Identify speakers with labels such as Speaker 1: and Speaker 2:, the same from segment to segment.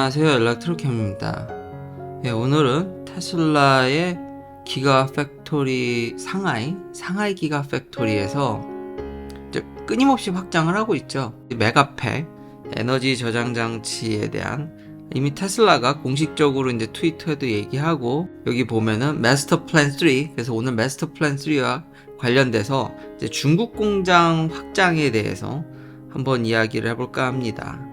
Speaker 1: 안녕하세요. 엘렉트로캠입니다. 오늘은 테슬라의 기가팩토리 상하이 기가팩토리에서 이제 끊임없이 확장을 하고 있죠. 메가팩 에너지 저장 장치에 대한 이미 테슬라가 공식적으로 이제 트위터에도 얘기하고, 여기 보면은 마스터 플랜 3, 그래서 오늘 마스터 플랜 3와 관련돼서 이제 중국 공장 확장에 대해서 한번 이야기를 해볼까 합니다.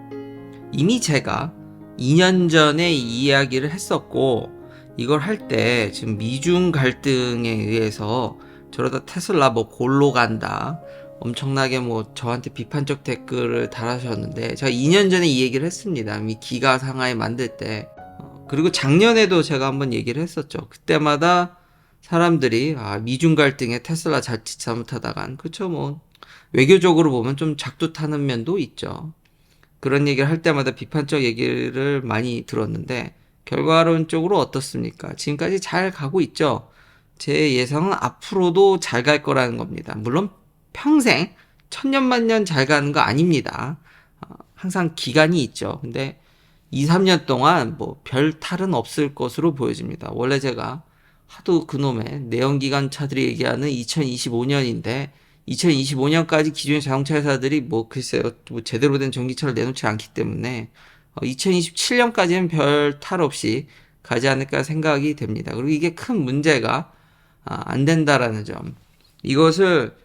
Speaker 1: 이미 제가 2년 전에 이 이야기를 했었고, 이걸 할 때 지금 미중 갈등에 의해서 저러다 테슬라 골로 간다, 엄청나게 저한테 비판적 댓글을 달아주셨는데, 제가 2년 전에 이 얘기를 했습니다. 이 기가 상하이 만들 때. 그리고 작년에도 제가 한번 얘기를 했었죠. 그때마다 사람들이 미중 갈등에 테슬라 자칫 잘못하다간, 그쵸, 외교적으로 보면 좀 작두 타는 면도 있죠. 그런 얘기를 할 때마다 비판적 얘기를 많이 들었는데, 결과론적으로 어떻습니까? 지금까지 잘 가고 있죠. 제 예상은 앞으로도 잘 갈 거라는 겁니다. 물론 평생 천년만년 잘 가는 거 아닙니다. 항상 기간이 있죠. 근데 2, 3년 동안 별 탈은 없을 것으로 보여집니다. 원래 제가 하도 그놈의 내연기관차들이 얘기하는 2025년인데 2025년까지 기존의 자동차 회사들이 글쎄요, 제대로 된 전기차를 내놓지 않기 때문에 2027년까지는 별 탈 없이 가지 않을까 생각이 됩니다. 그리고 이게 큰 문제가 안 된다라는 점. 이것을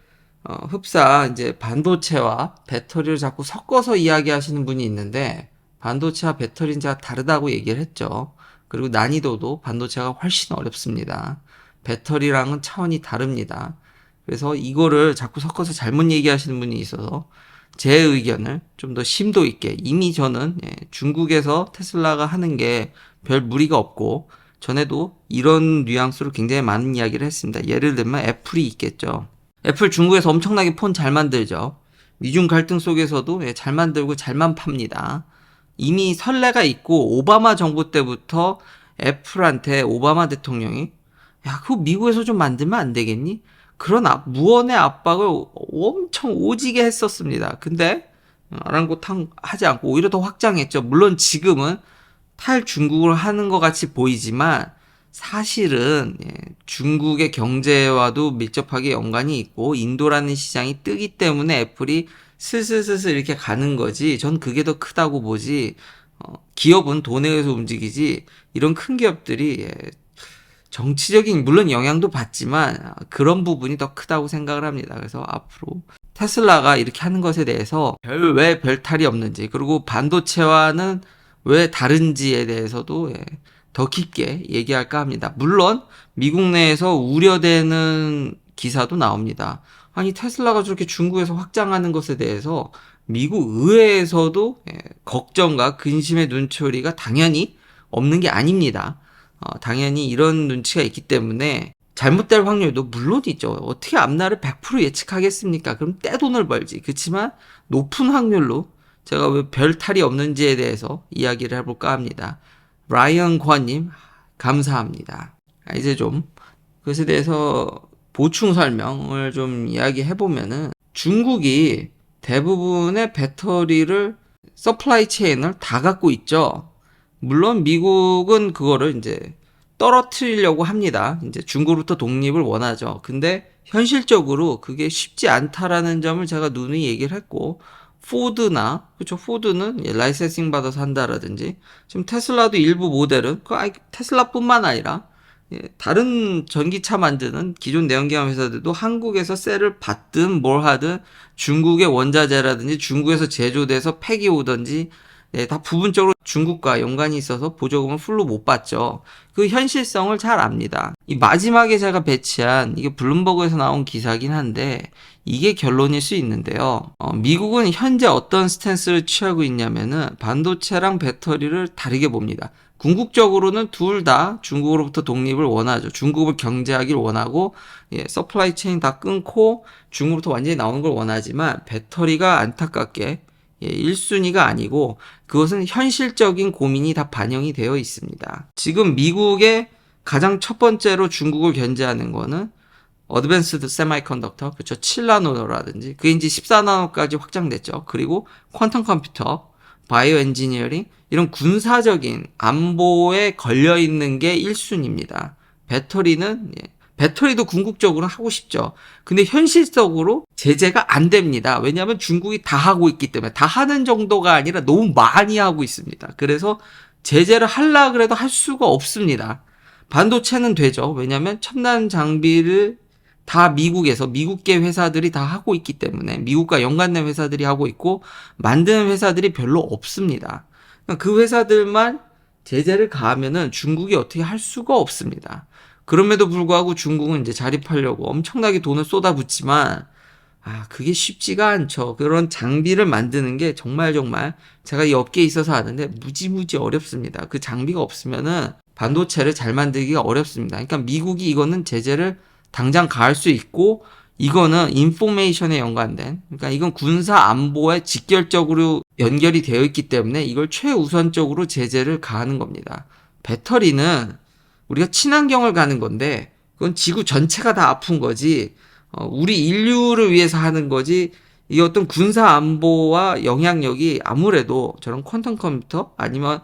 Speaker 1: 흡사 이제 반도체와 배터리를 자꾸 섞어서 이야기하시는 분이 있는데, 반도체와 배터리는 제가 다르다고 얘기를 했죠. 그리고 난이도도 반도체가 훨씬 어렵습니다. 배터리랑은 차원이 다릅니다. 그래서 이거를 자꾸 섞어서 잘못 얘기하시는 분이 있어서 제 의견을 좀 더 심도 있게, 이미 저는 중국에서 테슬라가 하는 게 별 무리가 없고, 전에도 이런 뉘앙스로 굉장히 많은 이야기를 했습니다. 예를 들면 애플이 있겠죠. 애플 중국에서 엄청나게 폰 잘 만들죠. 미중 갈등 속에서도 잘 만들고 잘만 팝니다. 이미 선례가 있고, 오바마 정부 때부터 애플한테 오바마 대통령이 그거 미국에서 좀 만들면 안 되겠니? 그런 무언의 압박을 엄청 오지게 했었습니다. 근데 아랑곳하지 않고 오히려 더 확장했죠. 물론 지금은 탈중국을 하는 것 같이 보이지만 사실은 중국의 경제와도 밀접하게 연관이 있고, 인도라는 시장이 뜨기 때문에 애플이 슬슬슬슬 이렇게 가는 거지, 전 그게 더 크다고 보지. 기업은 돈에 의해서 움직이지, 이런 큰 기업들이 정치적인 물론 영향도 받지만 그런 부분이 더 크다고 생각을 합니다. 그래서 앞으로 테슬라가 이렇게 하는 것에 대해서 왜 별탈이 없는지, 그리고 반도체와는 왜 다른지에 대해서도 더 깊게 얘기할까 합니다. 물론 미국 내에서 우려되는 기사도 나옵니다. 아니, 테슬라가 저렇게 중국에서 확장하는 것에 대해서 미국 의회에서도 걱정과 근심의 눈초리가 당연히 없는 게 아닙니다. 당연히 이런 눈치가 있기 때문에 잘못될 확률도 물론 있죠. 어떻게 앞날을 100% 예측하겠습니까? 그럼 떼돈을 벌지. 그렇지만 높은 확률로 제가 왜 별 탈이 없는지에 대해서 이야기를 해볼까 합니다. 라이언 권님, 감사합니다. 이제 좀 그것에 대해서 보충 설명을 좀 이야기해보면은, 중국이 대부분의 배터리를, 서플라이 체인을 다 갖고 있죠. 물론 미국은 그거를 이제 떨어뜨리려고 합니다. 이제 중국으로부터 독립을 원하죠. 근데 현실적으로 그게 쉽지 않다라는 점을 제가 누누이 얘기를 했고, 포드나, 그쵸, 포드는 라이센싱 받아서 한다라든지, 지금 테슬라도 일부 모델은 테슬라뿐만 아니라 다른 전기차 만드는 기존 내연기관 회사들도 한국에서 셀을 받든 뭘 하든 중국의 원자재라든지 중국에서 제조돼서 팩이 오든지 다 부분적으로 중국과 연관이 있어서 보조금을 풀로 못 받죠. 그 현실성을 잘 압니다. 이 마지막에 제가 배치한, 이게 블룸버그에서 나온 기사긴 한데 이게 결론일 수 있는데요. 미국은 현재 어떤 스탠스를 취하고 있냐면은 반도체랑 배터리를 다르게 봅니다. 궁극적으로는 둘 다 중국으로부터 독립을 원하죠. 중국을 경제하길 원하고, 서플라이 체인 다 끊고 중국으로부터 완전히 나오는 걸 원하지만, 배터리가 안타깝게 1순위가 아니고 그것은 현실적인 고민이 다 반영이 되어 있습니다. 지금 미국의 가장 첫 번째로 중국을 견제하는 거는 어드밴스드 세마이컨덕터, 그쵸, 7나노라든지 그게 이제 14나노까지 확장됐죠. 그리고 퀀텀 컴퓨터, 바이오 엔지니어링 이런 군사적인 안보에 걸려 있는 게 1순위입니다. 배터리도 궁극적으로 하고 싶죠. 근데 현실적으로 제재가 안 됩니다. 왜냐하면 중국이 다 하고 있기 때문에, 다 하는 정도가 아니라 너무 많이 하고 있습니다. 그래서 제재를 하려고 해도 할 수가 없습니다. 반도체는 되죠. 왜냐하면 첨단 장비를 다 미국계 회사들이 다 하고 있기 때문에, 미국과 연관된 회사들이 하고 있고 만드는 회사들이 별로 없습니다. 그 회사들만 제재를 가하면은 중국이 어떻게 할 수가 없습니다. 그럼에도 불구하고 중국은 이제 자립하려고 엄청나게 돈을 쏟아붓지만, 그게 쉽지가 않죠. 그런 장비를 만드는 게 정말 제가 이 업계에 있어서 아는데 무지무지 어렵습니다. 그 장비가 없으면은 반도체를 잘 만들기가 어렵습니다. 그러니까 미국이 이거는 제재를 당장 가할 수 있고, 이거는 인포메이션에 연관된, 그러니까 이건 군사 안보에 직결적으로 연결이 되어 있기 때문에 이걸 최우선적으로 제재를 가하는 겁니다. 배터리는 우리가 친환경을 가는 건데 그건 지구 전체가 다 아픈 거지, 우리 인류를 위해서 하는 거지, 이 어떤 군사 안보와 영향력이 아무래도 저런 퀀텀 컴퓨터 아니면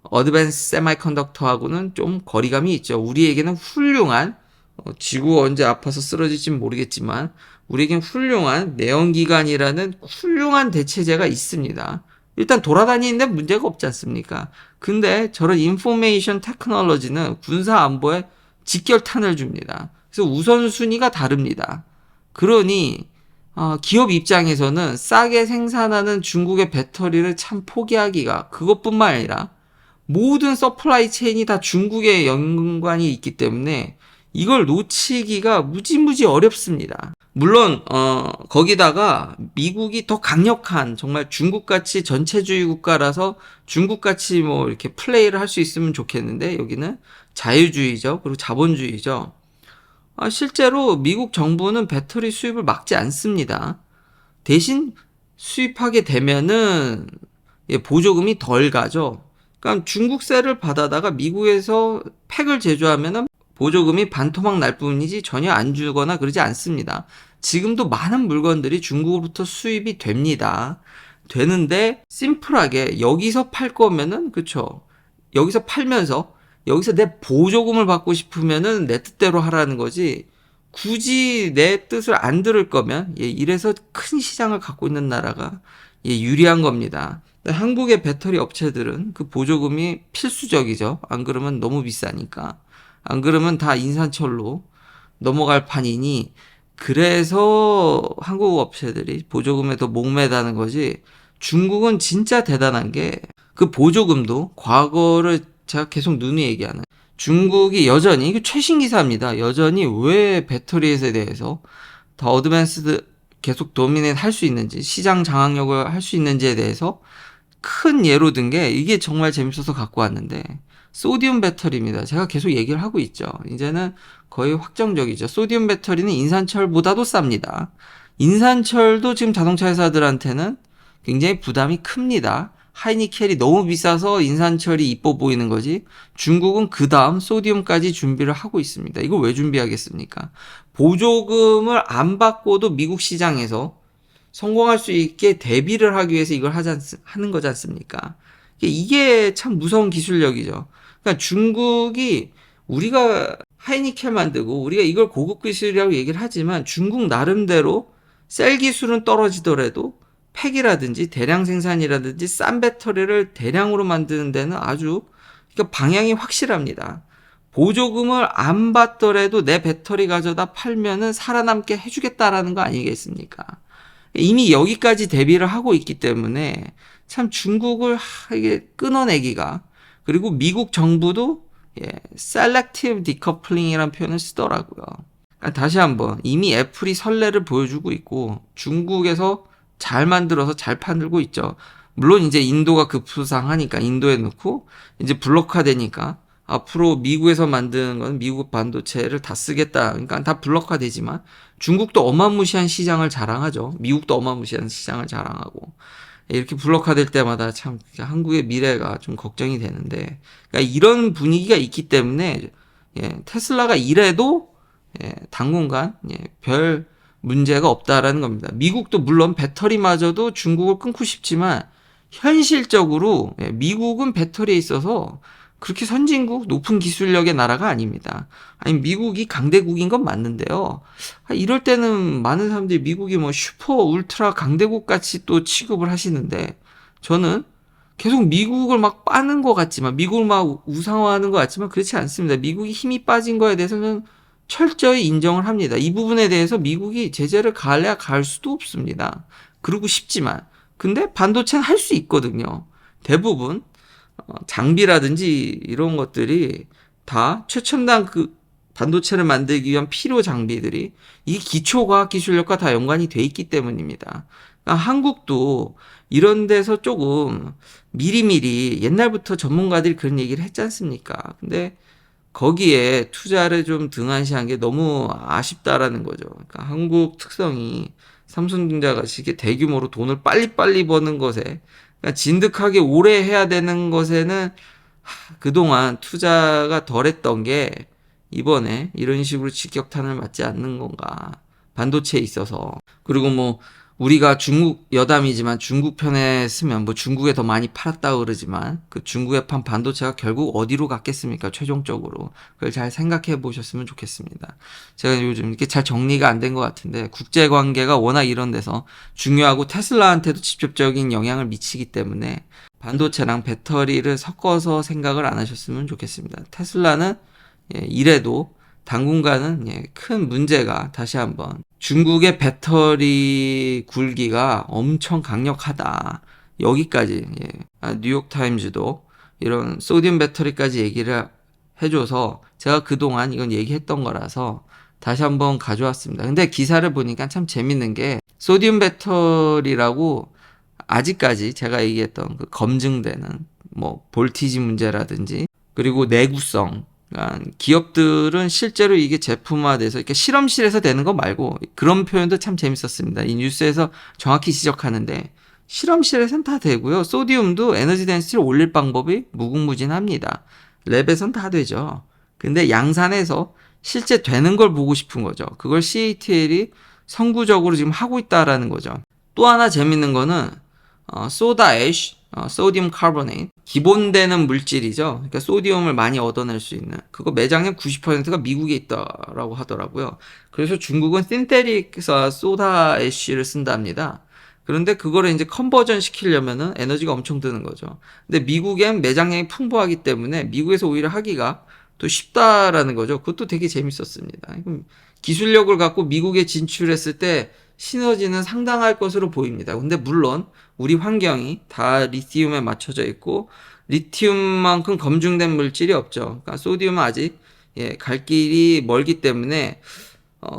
Speaker 1: 어드밴스 세마이컨덕터하고는 좀 거리감이 있죠. 우리에게는 훌륭한, 지구 언제 아파서 쓰러질지는 모르겠지만 우리에겐 훌륭한 내연기관이라는 훌륭한 대체제가 있습니다. 일단 돌아다니는데 문제가 없지 않습니까? 근데 저런 인포메이션 테크놀로지는 군사 안보에 직결탄을 줍니다. 그래서 우선순위가 다릅니다. 그러니 기업 입장에서는 싸게 생산하는 중국의 배터리를 참 포기하기가, 그것뿐만 아니라 모든 서플라이 체인이 다 중국에 연관이 있기 때문에 이걸 놓치기가 무지무지 어렵습니다. 물론 거기다가 미국이 더 강력한, 정말 중국같이 전체주의 국가라서 중국같이 뭐 이렇게 플레이를 할 수 있으면 좋겠는데, 여기는 자유주의죠. 그리고 자본주의죠. 실제로 미국 정부는 배터리 수입을 막지 않습니다. 대신 수입하게 되면은 보조금이 덜 가죠. 그러니까 중국세를 받아다가 미국에서 팩을 제조하면은 보조금이 반토막 날 뿐이지 전혀 안 주거나 그러지 않습니다. 지금도 많은 물건들이 중국으로부터 수입이 됩니다. 되는데 심플하게 여기서 팔 거면은, 그쵸, 여기서 팔면서 여기서 내 보조금을 받고 싶으면은 내 뜻대로 하라는 거지, 굳이 내 뜻을 안 들을 거면, 이래서 큰 시장을 갖고 있는 나라가 유리한 겁니다. 한국의 배터리 업체들은 그 보조금이 필수적이죠. 안 그러면 너무 비싸니까. 안 그러면 다 인산철로 넘어갈 판이니, 그래서 한국 업체들이 보조금에 더 목매다는 거지, 중국은 진짜 대단한 게 그 보조금도 과거를 제가 계속 누누이 얘기하는, 중국이 여전히, 이게 최신 기사입니다. 여전히 왜 배터리에 대해서 더 어드밴스드 계속 도미네이트 할 수 있는지, 시장 장악력을 할 수 있는지에 대해서 큰 예로 든 게, 이게 정말 재밌어서 갖고 왔는데, 소디움 배터리입니다. 제가 계속 얘기를 하고 있죠. 이제는 거의 확정적이죠. 소디움 배터리는 인산철보다도 쌉니다. 인산철도 지금 자동차 회사들한테는 굉장히 부담이 큽니다. 하이니켈이 너무 비싸서 인산철이 이뻐 보이는 거지, 중국은 그 다음 소디움까지 준비를 하고 있습니다. 이걸 왜 준비하겠습니까? 보조금을 안 받고도 미국 시장에서 성공할 수 있게 대비를 하기 위해서 이걸 하는 거지 않습니까? 이게 참 무서운 기술력이죠. 그러니까 중국이, 우리가 하이니켈 만들고 우리가 이걸 고급 기술이라고 얘기를 하지만, 중국 나름대로 셀 기술은 떨어지더라도 팩이라든지 대량 생산이라든지 싼 배터리를 대량으로 만드는 데는 아주, 그러니까 방향이 확실합니다. 보조금을 안 받더라도 내 배터리 가져다 팔면은 살아남게 해주겠다라는 거 아니겠습니까? 이미 여기까지 대비를 하고 있기 때문에 참 중국을 이게 끊어내기가, 그리고 미국 정부도 selective decoupling이라는 표현을 쓰더라고요. 그러니까 다시 한번, 이미 애플이 선례를 보여주고 있고 중국에서 잘 만들어서 잘 판들고 있죠. 물론 이제 인도가 급부상하니까 인도에 넣고 이제 블록화되니까 앞으로 미국에서 만드는 건 미국 반도체를 다 쓰겠다, 그러니까 다 블록화되지만 중국도 어마무시한 시장을 자랑하죠. 미국도 어마무시한 시장을 자랑하고, 이렇게 블록화될 때마다 참 한국의 미래가 좀 걱정이 되는데, 그러니까 이런 분위기가 있기 때문에 테슬라가 이래도 당분간 별 문제가 없다라는 겁니다. 미국도 물론 배터리마저도 중국을 끊고 싶지만 현실적으로 미국은 배터리에 있어서 그렇게 선진국 높은 기술력의 나라가 아닙니다. 아니 미국이 강대국인 건 맞는데요. 이럴 때는 많은 사람들이 미국이 뭐 슈퍼 울트라 강대국 같이 또 취급을 하시는데 저는 계속 미국을 막 빠는 것 같지만 미국을 막 우상화하는 것 같지만 그렇지 않습니다. 미국이 힘이 빠진 거에 대해서는 철저히 인정을 합니다. 이 부분에 대해서 미국이 제재를 가해야 갈 수도 없습니다. 그러고 싶지만 근데 반도체는 할 수 있거든요. 대부분 장비라든지 이런 것들이 다 최첨단 그 반도체를 만들기 위한 필요 장비들이 이 기초과학 기술력과 다 연관이 돼 있기 때문입니다. 그러니까 한국도 이런 데서 조금 미리미리 옛날부터 전문가들이 그런 얘기를 했지 않습니까? 근데 거기에 투자를 좀 등한시한 게 너무 아쉽다라는 거죠. 그러니까 한국 특성이 삼성전자같이 이렇게 대규모로 돈을 빨리빨리 버는 것에 그러니까 진득하게 오래 해야 되는 것에는 그동안 투자가 덜했던 게 이번에 이런 식으로 직격탄을 맞지 않는 건가. 반도체에 있어서. 그리고 뭐 우리가 중국 여담이지만 중국 편에 쓰면 뭐 중국에 더 많이 팔았다고 그러지만 그 중국에 판 반도체가 결국 어디로 갔겠습니까? 최종적으로. 그걸 잘 생각해 보셨으면 좋겠습니다. 제가 요즘 이렇게 잘 정리가 안 된 것 같은데 국제 관계가 워낙 이런 데서 중요하고 테슬라한테도 직접적인 영향을 미치기 때문에 반도체랑 배터리를 섞어서 생각을 안 하셨으면 좋겠습니다. 테슬라는 이래도 당분간은 큰 문제가 다시 한번 중국의 배터리 굴기가 엄청 강력하다. 여기까지 뉴욕타임즈도 이런 소디움 배터리까지 얘기를 해줘서 제가 그동안 이건 얘기했던 거라서 다시 한번 가져왔습니다. 근데 기사를 보니까 참 재밌는 게 소디움 배터리라고 아직까지 제가 얘기했던 그 검증되는 뭐 볼티지 문제라든지 그리고 내구성 그러니까 기업들은 실제로 이게 제품화돼서 이렇게 실험실에서 되는 거 말고 그런 표현도 참 재밌었습니다. 이 뉴스에서 정확히 지적하는데 실험실에선 다 되고요. 소디움도 에너지 덴시티를 올릴 방법이 무궁무진합니다. 랩에선 다 되죠. 근데 양산에서 실제 되는 걸 보고 싶은 거죠. 그걸 CATL이 선구적으로 지금 하고 있다라는 거죠. 또 하나 재밌는 거는 소다 애쉬, 소디움 카보네이트 기본되는 물질이죠. 그러니까 소디움을 많이 얻어낼 수 있는 그거 매장량 90%가 미국에 있다라고 하더라고요. 그래서 중국은 신테릭 소다 애쉬를 쓴답니다. 그런데 그거를 이제 컨버전 시키려면은 에너지가 엄청 드는 거죠. 근데 미국엔 매장량이 풍부하기 때문에 미국에서 오히려 하기가 또 쉽다라는 거죠. 그것도 되게 재밌었습니다. 기술력을 갖고 미국에 진출했을 때 시너지는 상당할 것으로 보입니다. 근데 물론 우리 환경이 다 리튬에 맞춰져 있고 리튬만큼 검증된 물질이 없죠. 그러니까 소디움은 아직 갈 길이 멀기 때문에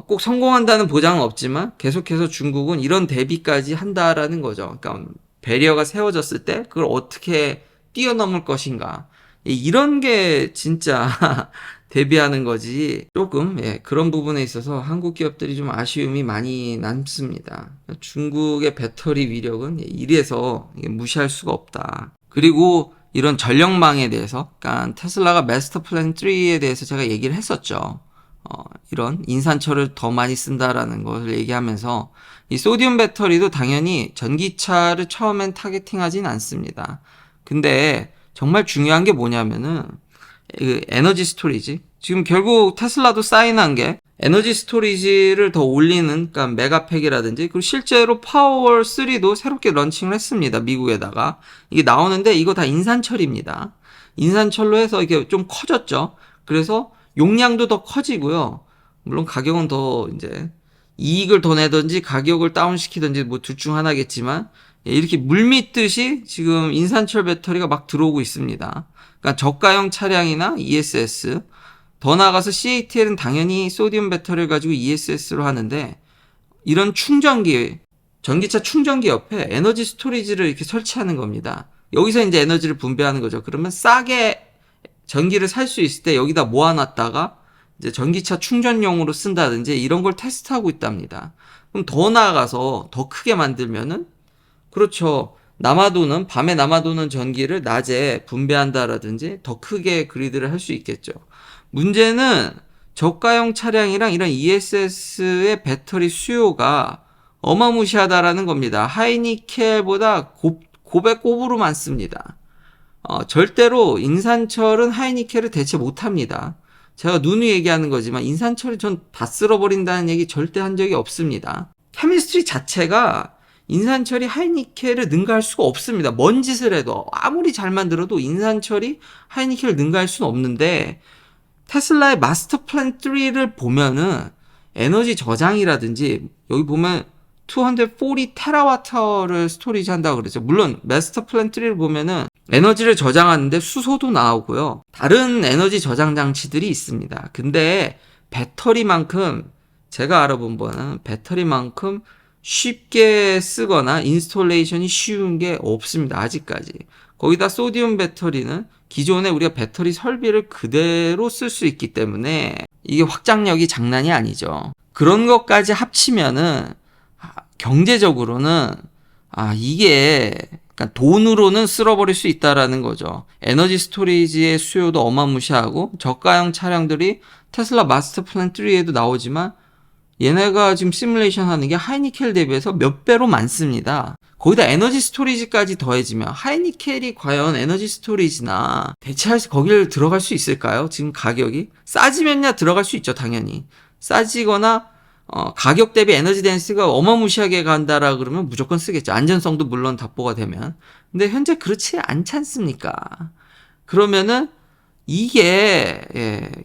Speaker 1: 꼭 성공한다는 보장은 없지만 계속해서 중국은 이런 대비까지 한다라는 거죠. 그러니까 배리어가 세워졌을 때 그걸 어떻게 뛰어넘을 것인가. 이런 게 진짜 대비하는 거지. 조금 그런 부분에 있어서 한국 기업들이 좀 아쉬움이 많이 남습니다. 중국의 배터리 위력은 이래서 무시할 수가 없다. 그리고 이런 전력망에 대해서 그러니까 테슬라가 마스터 플랜 3에 대해서 제가 얘기를 했었죠. 이런 인산철을 더 많이 쓴다라는 것을 얘기하면서 이 소디움 배터리도 당연히 전기차를 처음엔 타겟팅하진 않습니다. 근데 정말 중요한 게 뭐냐면은 그 에너지 스토리지. 지금 결국 테슬라도 사인한 게 에너지 스토리지를 더 올리는 그러니까 메가팩이라든지 그리고 실제로 파워월 3도 새롭게 런칭을 했습니다. 미국에다가 이게 나오는데 이거 다 인산철입니다. 인산철로 해서 이게 좀 커졌죠. 그래서 용량도 더 커지고요. 물론 가격은 더 이제 이익을 더 내든지 가격을 다운시키든지 뭐 둘 중 하나겠지만 이렇게 물밀듯이 지금 인산철 배터리가 막 들어오고 있습니다. 그러니까 저가형 차량이나 ESS 더 나아가서 CATL은 당연히 소디움 배터리를 가지고 ESS로 하는데 이런 충전기 전기차 충전기 옆에 에너지 스토리지를 이렇게 설치하는 겁니다. 여기서 이제 에너지를 분배하는 거죠. 그러면 싸게 전기를 살 수 있을 때 여기다 모아놨다가 이제 전기차 충전용으로 쓴다든지 이런 걸 테스트하고 있답니다. 그럼 더 나아가서 더 크게 만들면은 그렇죠. 밤에 남아도는 전기를 낮에 분배한다라든지 더 크게 그리드를 할 수 있겠죠. 문제는 저가형 차량이랑 이런 ESS의 배터리 수요가 어마무시하다라는 겁니다. 하이니켈보다 고백 꼽으로 많습니다. 절대로 인산철은 하이니켈을 대체 못합니다. 제가 누누이 얘기하는 거지만 인산철이 전 다 쓸어버린다는 얘기 절대 한 적이 없습니다. 케미스트리 자체가 인산철이 하이니켈을 능가할 수가 없습니다. 뭔 짓을 해도 아무리 잘 만들어도 인산철이 하이니켈을 능가할 수는 없는데, 테슬라의 마스터 플랜 3를 보면은 에너지 저장이라든지 여기 보면 240 테라와트를 스토리지 한다고 그러죠. 물론 마스터 플랜 3를 보면은 에너지를 저장하는데 수소도 나오고요. 다른 에너지 저장 장치들이 있습니다. 근데 배터리만큼, 제가 알아본 바는 배터리만큼 쉽게 쓰거나 인스톨레이션이 쉬운 게 없습니다. 아직까지. 거기다 소디움 배터리는 기존에 우리가 배터리 설비를 그대로 쓸 수 있기 때문에 이게 확장력이 장난이 아니죠. 그런 것까지 합치면은 경제적으로는 이게 그러니까 돈으로는 쓸어버릴 수 있다라는 거죠. 에너지 스토리지의 수요도 어마무시하고 저가형 차량들이 테슬라 마스터 플랜 3에도 나오지만 얘네가 지금 시뮬레이션 하는 게 하이니켈 대비해서 몇 배로 많습니다. 거기다 에너지 스토리지까지 더해지면 하이니켈이 과연 에너지 스토리지나 대체할 수, 거길 들어갈 수 있을까요? 지금 가격이 싸지면야 들어갈 수 있죠, 당연히. 싸지거나 가격 대비 에너지 덴시티가 어마무시하게 간다라 그러면 무조건 쓰겠죠. 안전성도 물론 답보가 되면. 근데 현재 그렇지 않지 않습니까? 그러면은 이게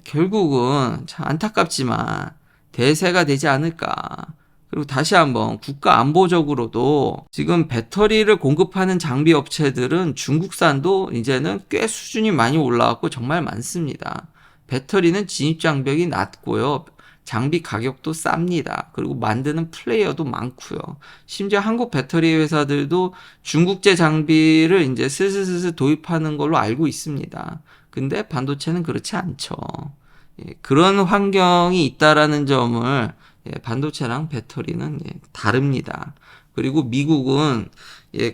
Speaker 1: 결국은 참 안타깝지만 대세가 되지 않을까. 그리고 다시 한번 국가 안보적으로도 지금 배터리를 공급하는 장비 업체들은 중국산도 이제는 꽤 수준이 많이 올라왔고 정말 많습니다. 배터리는 진입 장벽이 낮고요. 장비 가격도 쌉니다. 그리고 만드는 플레이어도 많고요. 심지어 한국 배터리 회사들도 중국제 장비를 이제 슬슬 도입하는 걸로 알고 있습니다. 근데 반도체는 그렇지 않죠. 그런 환경이 있다라는 점을 반도체랑 배터리는 다릅니다. 그리고 미국은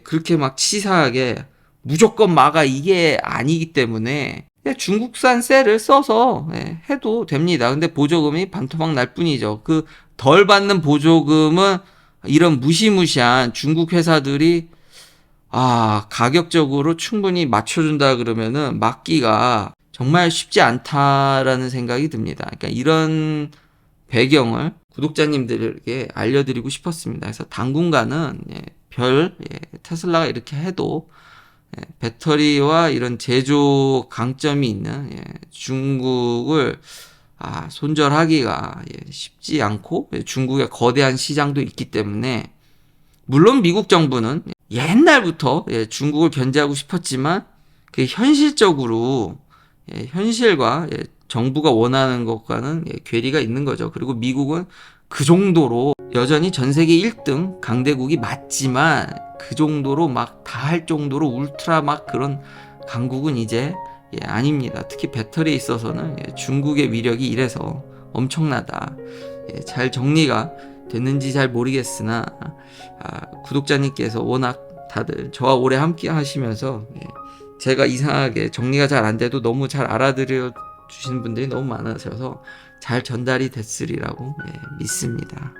Speaker 1: 그렇게 막 치사하게 무조건 막아 이게 아니기 때문에 중국산 셀을 써서 해도 됩니다. 근데 보조금이 반토막 날 뿐이죠. 그 덜 받는 보조금은 이런 무시무시한 중국 회사들이 가격적으로 충분히 맞춰준다 그러면은 막기가 정말 쉽지 않다라는 생각이 듭니다. 그러니까 이런 배경을 구독자님들에게 알려드리고 싶었습니다. 그래서 당분간은 테슬라가 이렇게 해도 배터리와 이런 제조 강점이 있는 중국을 손절하기가 쉽지 않고, 중국의 거대한 시장도 있기 때문에, 물론 미국 정부는 옛날부터 중국을 견제하고 싶었지만 그 현실적으로 현실과 정부가 원하는 것과는 괴리가 있는 거죠. 그리고 미국은 그 정도로 여전히 전 세계 1등 강대국이 맞지만 그 정도로 막 다 할 정도로 울트라 막 그런 강국은 이제 아닙니다. 특히 배터리에 있어서는 중국의 위력이 이래서 엄청나다. 잘 정리가 됐는지 잘 모르겠으나 구독자님께서 워낙 다들 저와 오래 함께 하시면서 제가 이상하게 정리가 잘 안 돼도 너무 잘 알아들여 주시는 분들이 너무 많으셔서 잘 전달이 됐으리라고 믿습니다.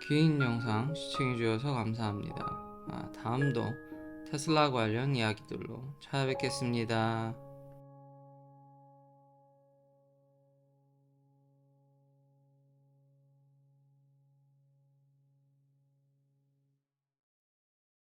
Speaker 1: 긴 영상 시청해 주셔서 감사합니다. 다음도 테슬라 관련 이야기들로 찾아뵙겠습니다.